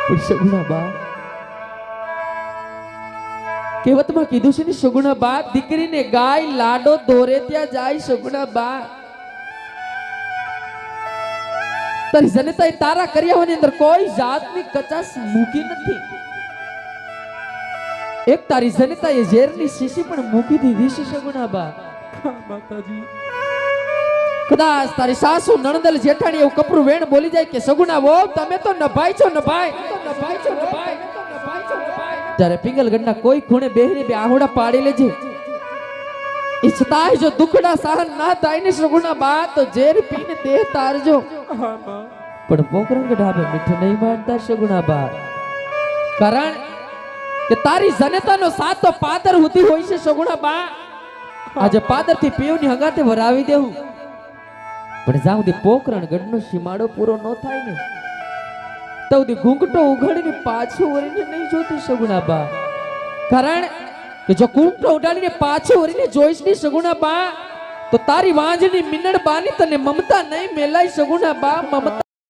સગુણા બા કહેવતમાં કીધું છે ને સગુણા બા દીકરીને ગાય લાડો દોરે ત્યાં જાય સગુણા બા તારી જનતાએ તારા કર્યાઓની અંદર કોઈ જાતની કચાશ મૂકી નથી એક તારી જનતાએ ઝેરની શીશી પણ મૂકી દીધી છે સગુણા બા માતાજી કદાચ તારી સાસુ નણંદલ જેઠાણી એવું કપરું વેણ બોલી જાય કે સગુણા વહુ તમે તો નભાઈ છો નભાઈ ત્યારે પિંગલગઢના કોઈ ખૂણે બેહીને બે આહુડા પાડી લેજે ઈચ્છતાય જો દુખડા સહન ના થાય ને સગુણા બા તો ઝેર પીને દેહ તારજો પણ પોકરંગ ઢાબે મીઠું નહીં માનતા સગુણા બા કારણ કે તારી જનતાનો સાતો પાદર હોતી હોય છે સગુણા બા આજે પાદર થી પીવની હંગાતે વરાવી દેવું પણ જ્યાં સુધી પોકરણ ગઢનો સીમાડો પૂરો ન થાય ને તો સુધી ઘૂંઘટો ઉઘાડીને પાછું વળીને નહીં જોતી સગુણા બા કારણ કે જો ઘૂંઘટો ઉડાડીને પાછું વળીને જોઈશ ની સગુણા બા તો તારી વાંજની મિનડ બાની તને મમતા નહીં મેલાય સગુણા બા મમતા